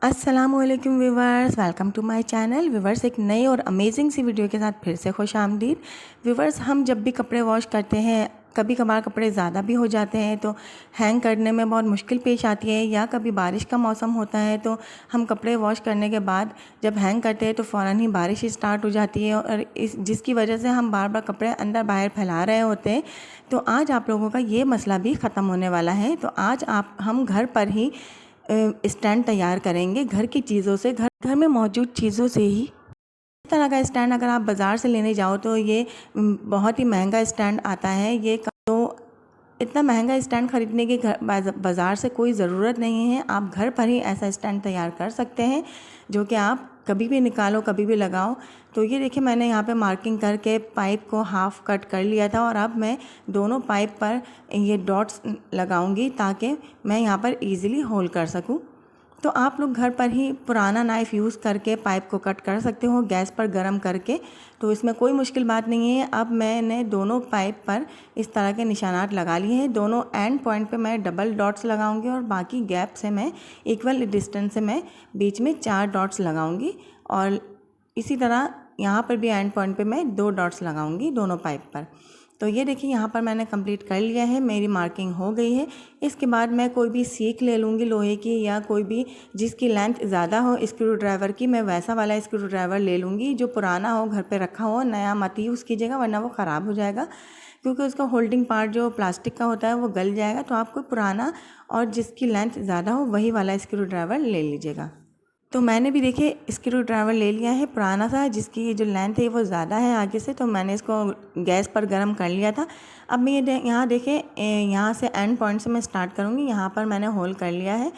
अस्सलामुअलैकुम viewers, welcome to my channel. Viewers, एक नई और अमेजिंग सी वीडियो के साथ फिर से खुश आमदीद। व्यूवर्स, हम जब भी कपड़े वॉश करते हैं, कभी कभार कपड़े ज़्यादा भी हो जाते हैं तो हैंग करने में बहुत मुश्किल पेश आती है, या कभी बारिश का मौसम होता है तो हम कपड़े वॉश करने के बाद जब हैंग करते हैं तो फ़ौरन ही बारिश स्टार्ट हो जाती है, और इस जिसकी वजह से हम बार बार कपड़े अंदर बाहर फैला रहे होते हैं। तो आज आप लोगों का ये मसला भी ख़त्म होने वाला है। तो आज हम घर पर ही स्टैंड तैयार करेंगे घर की चीज़ों से, घर में मौजूद चीज़ों से ही। इस तरह का स्टैंड अगर आप बाज़ार से लेने जाओ तो ये बहुत ही महंगा स्टैंड आता है। ये तो इतना महंगा स्टैंड ख़रीदने की बाज़ार से कोई ज़रूरत नहीं है। आप घर पर ही ऐसा स्टैंड तैयार कर सकते हैं जो कि आप कभी भी निकालो, कभी भी लगाओ। तो ये देखिए, मैंने यहाँ पे मार्किंग करके पाइप को हाफ़ कट कर लिया था, और अब मैं दोनों पाइप पर ये डॉट्स लगाऊंगी ताकि मैं यहाँ पर इजीली होल कर सकूँ। तो आप लोग घर पर ही पुराना नाइफ़ यूज़ करके पाइप को कट कर सकते हो, गैस पर गर्म करके। तो इसमें कोई मुश्किल बात नहीं है। अब मैंने दोनों पाइप पर इस तरह के निशानात लगा लिए हैं। दोनों एंड पॉइंट पे मैं डबल डॉट्स लगाऊंगी, और बाकी गैप से मैं इक्वल डिस्टेंस से मैं बीच में 4 डॉट्स लगाऊंगी, और इसी तरह यहाँ पर भी एंड पॉइंट पे मैं 2 डॉट्स लगाऊंगी दोनों पाइप पर। तो ये देखिए, यहाँ पर मैंने कंप्लीट कर लिया है, मेरी मार्किंग हो गई है। इसके बाद मैं कोई भी सीख ले लूँगी लोहे की, या कोई भी जिसकी लेंथ ज़्यादा हो स्क्रू ड्राइवर की, मैं वैसा वाला स्क्रू ड्राइवर ले लूँगी जो पुराना हो, घर पे रखा हो। नया मत यूज़ कीजिएगा वरना वो ख़राब हो जाएगा, क्योंकि उसका होल्डिंग पार्ट जो प्लास्टिक का होता है वो गल जाएगा। तो आप कोई पुराना और जिसकी लेंथ ज़्यादा हो वही वाला स्क्रू ड्राइवर ले लीजिएगा। तो मैंने भी देखिए स्क्रू ड्राइवर ले लिया है, पुराना सा, जिसकी जो लेंथ है वो ज़्यादा है आगे से। तो मैंने इसको गैस पर गर्म कर लिया था। अब मैं यहाँ देखिए, यहाँ से एंड पॉइंट से मैं स्टार्ट करूँगी। यहाँ पर मैंने होल कर लिया है।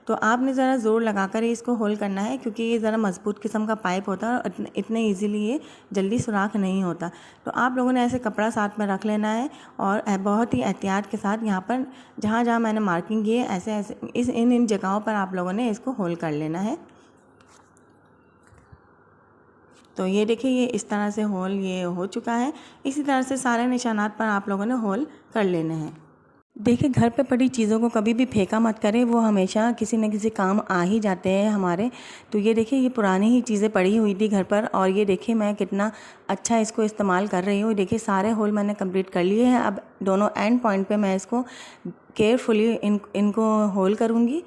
तो आपने ज़रा ज़ोर लगाकर ही इसको होल करना है, क्योंकि ये ज़रा मजबूत किस्म का पाइप होता है और इतने ईजीली ये जल्दी सुराख नहीं होता। तो आप लोगों ने ऐसे कपड़ा साथ में रख लेना है, और बहुत ही एहतियात के साथ यहाँ पर जहाँ जहाँ मैंने मार्किंग की है, ऐसे ऐसे इन जगहों पर आप लोगों ने इसको होल कर लेना है। तो ये देखिए, ये इस तरह से होल ये हो चुका है। इसी तरह से सारे निशानात पर आप लोगों ने होल कर लेने हैं। देखिए, घर पे पड़ी चीज़ों को कभी भी फेंका मत करें, वो हमेशा किसी न किसी काम आ ही जाते हैं हमारे। तो ये देखिए, ये पुरानी ही चीज़ें पड़ी हुई थी घर पर, और ये देखिए मैं कितना अच्छा इसको इस्तेमाल कर रही हूँ। देखिए, सारे होल मैंने कंप्लीट कर लिए हैं। अब दोनों एंड पॉइंट पे मैं इसको केयरफुली इनको होल करूँगी।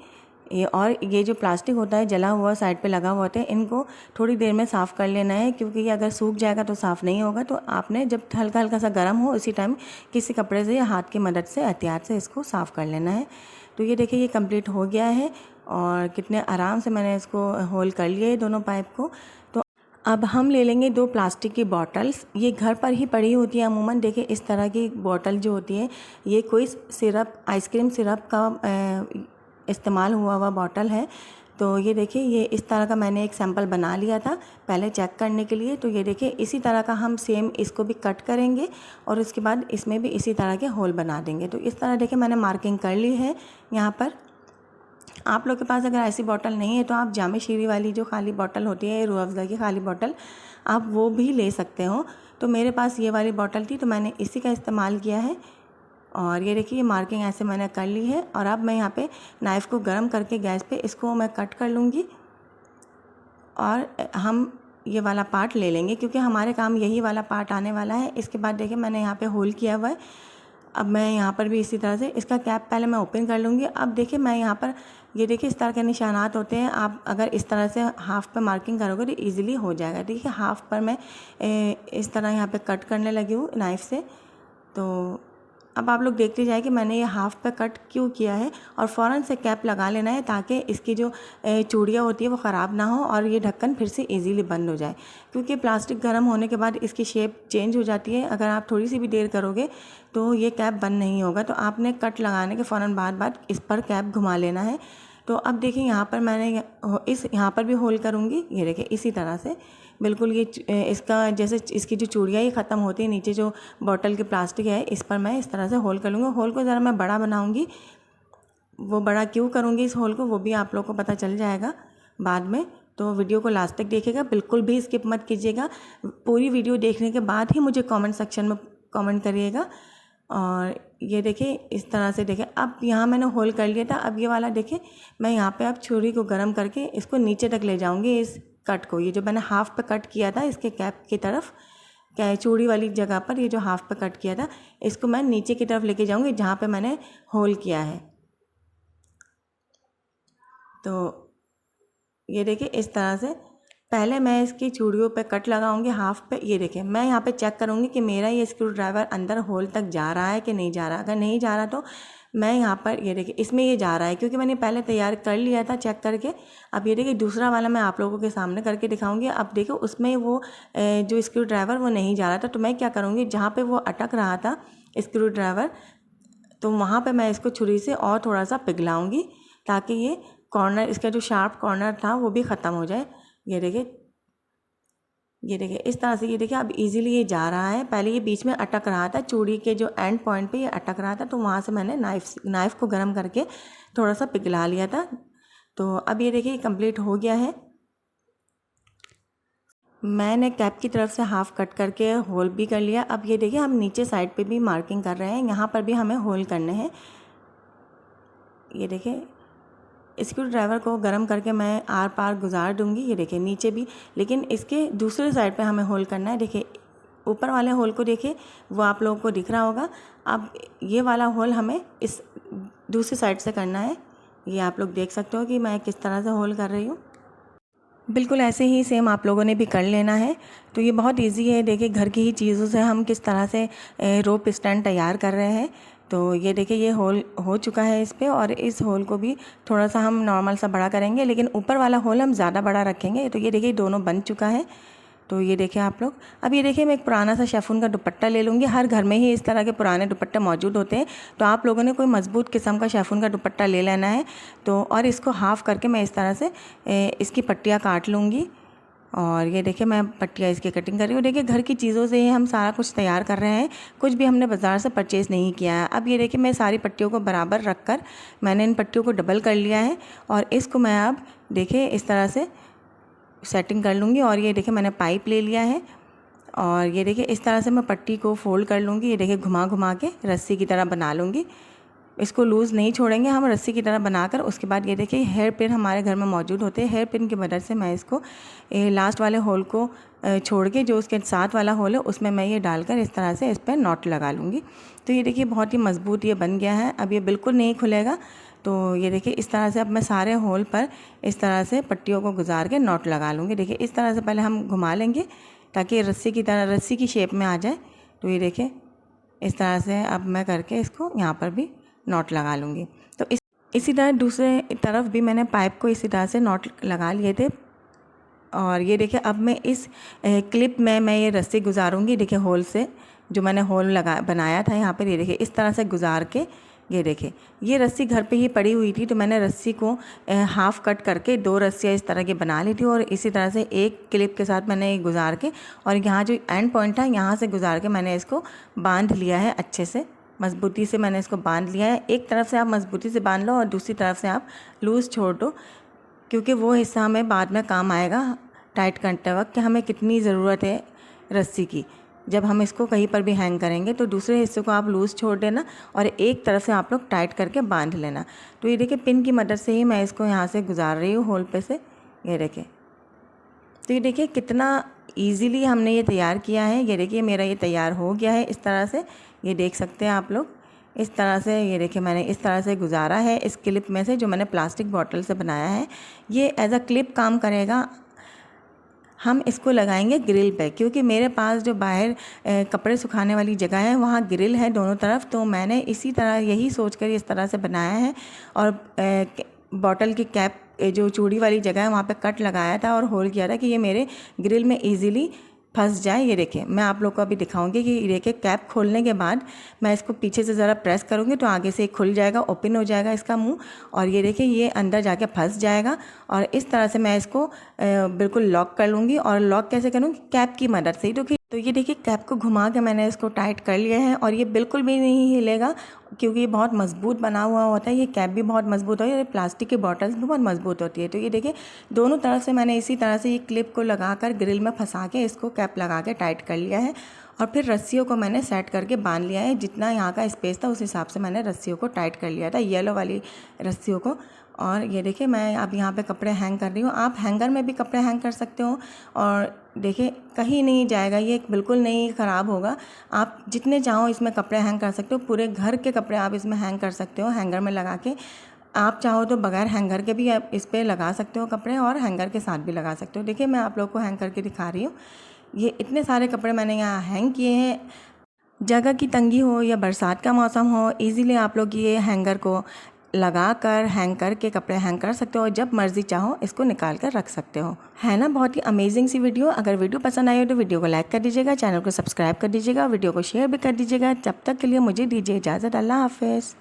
और ये जो प्लास्टिक होता है जला हुआ साइड पे लगा हुआ होता है, इनको थोड़ी देर में साफ़ कर लेना है, क्योंकि ये अगर सूख जाएगा तो साफ़ नहीं होगा। तो आपने जब हल्का हल्का सा गर्म हो, उसी टाइम किसी कपड़े से या हाथ की मदद से एहतियात से इसको साफ़ कर लेना है। तो ये देखिए, ये कंप्लीट हो गया है, और कितने आराम से मैंने इसको होल कर लिया है दोनों पाइप को। तो अब हम ले लेंगे 2 प्लास्टिक की बॉटल्स। ये घर पर ही पड़ी होती है अमूमन। देखिए, इस तरह की बॉटल जो होती है, ये कोई सिरप, आइसक्रीम सिरप का इस्तेमाल हुआ बॉटल है। तो ये देखिए, ये इस तरह का मैंने एक सैंपल बना लिया था पहले चेक करने के लिए। तो ये देखिए, इसी तरह का हम सेम इसको भी कट करेंगे, और उसके बाद इसमें भी इसी तरह के होल बना देंगे। तो इस तरह देखिए, मैंने मार्किंग कर ली है यहाँ पर। आप लोग के पास अगर ऐसी बॉटल नहीं है तो आप जामे शीरी वाली जो खाली बॉटल होती है, रूह अफ़ज़ा की खाली बॉटल, आप वो भी ले सकते हो। तो मेरे पास ये वाली बॉटल थी, तो मैंने इसी का इस्तेमाल किया है। और ये देखिए, ये मार्किंग ऐसे मैंने कर ली है। और अब मैं यहाँ पे नाइफ़ को गर्म करके गैस पे इसको मैं कट कर लूँगी, और हम ये वाला पार्ट ले लेंगे, क्योंकि हमारे काम यही वाला पार्ट आने वाला है। इसके बाद देखिए, मैंने यहाँ पे होल किया हुआ है। अब मैं यहाँ पर भी इसी तरह से इसका कैप पहले मैं ओपन कर लूँगी। अब देखिए, मैं यहाँ पर ये देखिए, इस तरह के निशानात होते हैं। आप अगर इस तरह से हाफ़ पे मार्किंग करोगे तो ईज़िली हो जाएगा। देखिए, हाफ़ पर मैं इस तरह यहाँ पे कट करने लगी हूँ नाइफ़ से। तो अब आप लोग देखते जाए कि मैंने ये हाफ़ पे कट क्यों किया है, और फ़ौरन से कैप लगा लेना है ताकि इसकी जो चूड़ियाँ होती है वो ख़राब ना हो, और ये ढक्कन फिर से इजीली बंद हो जाए। क्योंकि प्लास्टिक गर्म होने के बाद इसकी शेप चेंज हो जाती है। अगर आप थोड़ी सी भी देर करोगे तो ये कैप बंद नहीं होगा। तो आपने कट लगाने के फ़ौरन बाद इस पर कैप घुमा लेना है। तो अब देखिए, यहाँ पर मैंने यहाँ पर भी होल करूँगी। ये देखिए, इसी तरह से बिल्कुल ये इसका जैसे इसकी जो चूड़ियाँ ही ख़त्म होती है, नीचे जो बॉटल की प्लास्टिक है, इस पर मैं इस तरह से होल कर लूँगी। होल को ज़रा मैं बड़ा बनाऊँगी। वो बड़ा क्यों करूँगी इस होल को, वो भी आप लोग को पता चल जाएगा बाद में। तो वीडियो को लास्ट तक देखिएगा, बिल्कुल भी स्किप मत कीजिएगा। पूरी वीडियो देखने के बाद ही मुझे कमेंट सेक्शन में कमेंट करिएगा। और ये देखिए इस तरह से देखिए, अब यहाँ मैंने होल कर लिया था। अब ये वाला देखिए, मैं यहाँ पे अब छुरी को गर्म करके इसको नीचे तक ले जाऊँगी, इस कट को, ये जो मैंने हाफ पे कट किया था इसके कैप की तरफ, क्या चूड़ी वाली जगह पर, ये जो हाफ पे कट किया था इसको मैं नीचे की तरफ लेके जाऊँगी जहाँ पे मैंने होल किया है। तो ये देखिए इस तरह से पहले मैं इसकी चूड़ियों पे कट लगाऊंगी हाफ पे। ये देखिए मैं यहाँ पे चेक करूँगी कि मेरा ये स्क्रू ड्राइवर अंदर होल तक जा रहा है कि नहीं जा रहा। अगर नहीं जा रहा तो मैं यहाँ पर, ये देखिए इसमें ये जा रहा है क्योंकि मैंने पहले तैयार कर लिया था चेक करके। अब ये देखिए दूसरा वाला मैं आप लोगों के सामने करके दिखाऊंगी। अब देखो उसमें वो जो स्क्रू ड्राइवर वो नहीं जा रहा था, तो मैं क्या करूँगी, जहाँ पर वो अटक रहा था स्क्रू ड्राइवर, तो वहाँ पर मैं इसको छुरी से और थोड़ा सा पिघलाऊँगी ताकि ये कॉर्नर, इसका जो शार्प कॉर्नर था वो भी ख़त्म हो जाए। ये देखिए इस तरह से, ये देखिए अब इजीली ये जा रहा है। पहले ये बीच में अटक रहा था, चूड़ी के जो एंड पॉइंट पे ये अटक रहा था, तो वहाँ से मैंने नाइफ़ को गर्म करके थोड़ा सा पिघला लिया था। तो अब ये देखिए कंप्लीट हो गया है। मैंने कैप की तरफ से हाफ कट करके होल भी कर लिया। अब ये देखिए हम नीचे साइड पे भी मार्किंग कर रहे हैं, यहाँ पर भी हमें होल करने हैं। ये देखिए स्क्रू ड्राइवर को गर्म करके मैं आर पार गुजार दूंगी। ये देखिए नीचे भी, लेकिन इसके दूसरे साइड पे हमें होल करना है। देखिए ऊपर वाले होल को देखिए, वो आप लोगों को दिख रहा होगा। अब ये वाला होल हमें इस दूसरी साइड से करना है। ये आप लोग देख सकते हो कि मैं किस तरह से होल कर रही हूँ। बिल्कुल ऐसे ही सेम आप लोगों ने भी कर लेना है। तो ये बहुत इजी है। देखिए घर की ही चीज़ों से हम किस तरह से रोप स्टैंड तैयार कर रहे हैं। तो ये देखिए ये होल हो चुका है इस पे, और इस होल को भी थोड़ा सा हम नॉर्मल सा बड़ा करेंगे, लेकिन ऊपर वाला होल हम ज़्यादा बड़ा रखेंगे। तो ये देखिए दोनों बन चुका है। तो ये देखिए आप लोग, अब ये देखिए मैं एक पुराना सा शिफॉन का दुपट्टा ले लूँगी। हर घर में ही इस तरह के पुराने दुपट्टे मौजूद होते हैं, तो आप लोगों ने कोई मजबूत किस्म का शिफॉन का दुपट्टा ले लेना है। तो और इसको हाफ़ करके मैं इस तरह से इसकी पट्टियाँ काट लूँगी। और ये देखिए मैं पट्टियाँ इसकी कटिंग कर रही हूँ। देखिए घर की चीज़ों से ही हम सारा कुछ तैयार कर रहे हैं, कुछ भी हमने बाज़ार से परचेज़ नहीं किया है। अब ये देखिए मैं सारी पट्टियों को बराबर रख कर मैंने इन पट्टियों को डबल कर लिया है, और इसको मैं अब देखिए इस तरह से सेटिंग कर लूँगी। और ये देखिए मैंने पाइप ले लिया है, और ये देखिए इस तरह से मैं पट्टी को फोल्ड कर लूँगी। ये देखिए घुमा घुमा के रस्सी की तरह बना लूँगी। इसको लूज़ नहीं छोड़ेंगे हम, रस्सी की तरह बनाकर उसके बाद ये देखिए हेयर पिन हमारे घर में मौजूद होते हैं। हेयर पिन की मदद से मैं इसको लास्ट वाले होल को छोड़ के जो उसके साथ वाला होल है उसमें मैं ये डालकर इस तरह से इस पर नॉट लगा लूँगी। तो ये देखिए बहुत ही मज़बूत ये बन गया है। अब ये बिल्कुल नहीं खुलेगा। तो ये देखिए इस तरह से अब मैं सारे होल पर इस तरह से पट्टियों को गुजार के नॉट लगा लूँगी। देखिए इस तरह से पहले हम घुमा लेंगे ताकि रस्सी की तरह, रस्सी की शेप में आ जाए। तो ये देखिए इस तरह से अब मैं करके इसको यहाँ पर भी नॉट लगा लूँगी। तो इसी तरह दूसरे तरफ भी मैंने पाइप को इसी तरह से नॉट लगा लिए थे। और ये देखिए अब मैं इस क्लिप में मैं ये रस्सी गुजारूँगी। देखिए होल से जो मैंने होल बनाया था यहाँ पर, ये देखिए इस तरह से गुजार के, ये देखिए ये रस्सी घर पे ही पड़ी हुई थी, तो मैंने रस्सी को हाफ़ कट करके 2 रस्सियाँ इस तरह की बना ली थी, और इसी तरह से एक क्लिप के साथ मैंने गुजार के, और यहाँ जो एंड पॉइंट था यहाँ से गुजार के मैंने इसको बांध लिया है। अच्छे से मजबूती से मैंने इसको बांध लिया है। एक तरफ से आप मजबूती से बांध लो और दूसरी तरफ से आप लूज़ छोड़ दो, क्योंकि वो हिस्सा हमें बाद में काम आएगा टाइट करते वक्त कि हमें कितनी ज़रूरत है रस्सी की। जब हम इसको कहीं पर भी हैंग करेंगे तो दूसरे हिस्से को आप लूज़ छोड़ देना और एक तरफ से आप लोग टाइट करके बांध लेना। तो ये देखिए पिन की मदद से ही मैं इसको यहाँ से गुजार रही हूँ होल पे से। ये देखिए, तो ये देखिए कितना इजीली हमने ये तैयार किया है। ये देखिए मेरा ये तैयार हो गया है इस तरह से, ये देख सकते हैं आप लोग इस तरह से। ये देखिए मैंने इस तरह से गुजारा है इस क्लिप में से जो मैंने प्लास्टिक बॉटल से बनाया है। ये एज अ क्लिप काम करेगा। हम इसको लगाएंगे ग्रिल पे, क्योंकि मेरे पास जो बाहर कपड़े सुखाने वाली जगह है वहाँ ग्रिल है दोनों तरफ। तो मैंने इसी तरह यही सोचकर इस तरह से बनाया है। और बॉटल की कैप जो चूड़ी वाली जगह है वहाँ पे कट लगाया था और होल किया था कि ये मेरे ग्रिल में इजीली फंस जाए। ये देखिए मैं आप लोग को अभी दिखाऊंगी कि ये देखिए कैप खोलने के बाद मैं इसको पीछे से ज़रा प्रेस करूँगी तो आगे से खुल जाएगा, ओपन हो जाएगा इसका मुंह, और ये देखिए ये अंदर जाके फंस जाएगा। और इस तरह से मैं इसको बिल्कुल लॉक कर लूँगी। और लॉक कैसे करूँगी? कैप की मदद से ही। तो ये देखिए कैप को घुमा के मैंने इसको टाइट कर लिया है और ये बिल्कुल भी नहीं हिलेगा, क्योंकि ये बहुत मजबूत बना हुआ होता है। ये कैप भी बहुत मजबूत होती है और प्लास्टिक की बॉटल्स भी बहुत मजबूत होती है। तो ये देखिए दोनों तरफ से मैंने इसी तरह से ये क्लिप को लगा कर ग्रिल में फंसा के इसको कैप लगा के टाइट कर लिया है। और फिर रस्सियों को मैंने सेट करके बांध लिया है। जितना यहाँ का स्पेस था उस हिसाब से मैंने रस्सियों को टाइट कर लिया था, येलो वाली रस्सियों को। और ये देखिए मैं अब यहाँ पे कपड़े हैंग कर रही हूँ। आप हैंगर में भी कपड़े हैंग कर सकते हो और देखिए कहीं नहीं जाएगा, ये बिल्कुल नहीं ख़राब होगा। आप जितने चाहो इसमें कपड़े हैंग कर सकते हो, पूरे घर के कपड़े आप इसमें हैंग कर सकते हो हैंगर में लगा के। आप चाहो तो बगैर हैंगर के भी आप इस पर लगा सकते हो कपड़े, और हैंगर के साथ भी लगा सकते हो। देखिए मैं आप लोग को हैंग करके दिखा रही हूँ। ये इतने सारे कपड़े मैंने यहाँ हैंग किए हैं। जगह की तंगी हो या बरसात का मौसम हो, इजीली आप लोग ये हैंगर को लगा कर हैंग करके कपड़े हैंग कर सकते हो और जब मर्ज़ी चाहो इसको निकाल कर रख सकते हो। है ना बहुत ही अमेजिंग सी वीडियो। अगर वीडियो पसंद आई हो तो वीडियो को लाइक कर दीजिएगा, चैनल को सब्सक्राइब कर दीजिएगा, वीडियो को शेयर भी कर दीजिएगा। तब तक के लिए मुझे दीजिए इजाज़त। अल्लाह हाफ़िज़।